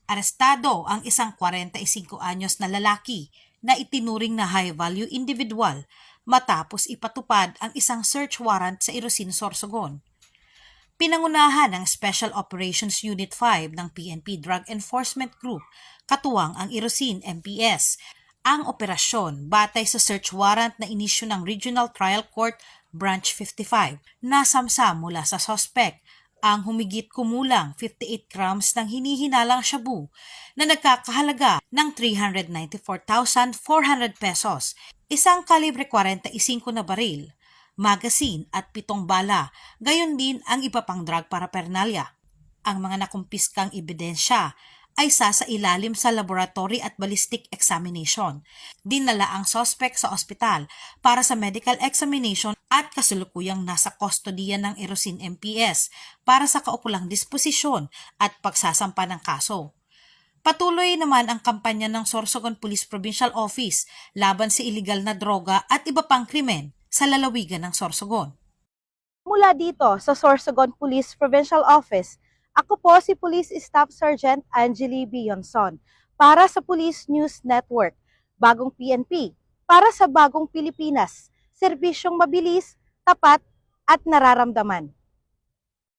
Arestado ang isang 45 anyos na lalaki na itinuring na high-value individual matapos ipatupad ang isang search warrant sa Irosin, Sorsogon. Pinangunahan ng Special Operations Unit 5 ng PNP Drug Enforcement Group, katuwang ang Irosin MPS, ang operasyon batay sa search warrant na inisyu ng Regional Trial Court Branch 55 na samsa mula sa suspect ang humigit kumulang 58 grams ng hinihinalang shabu na nagkakahalaga ng 394,400 pesos, isang kalibre 45 na baril, magazine at 7 bala, gayon din ang iba pang drug paraphernalia. Ang mga nakumpiskang ebidensya ay sasailalim sa laboratory at ballistic examination. Dinala ang suspect sa ospital para sa medical examination at kasalukuyang nasa kustodiya ng Irosin MPS para sa kaukulang disposisyon at pagsasampa ng kaso. Patuloy naman ang kampanya ng Sorsogon Police Provincial Office laban sa iligal na droga at iba pang krimen sa lalawigan ng Sorsogon. Mula dito sa Sorsogon Police Provincial Office, ako po si Police Staff Sergeant Angeli Bionson para sa Police News Network, Bagong PNP, para sa Bagong Pilipinas, serbisyong mabilis, tapat at nararamdaman.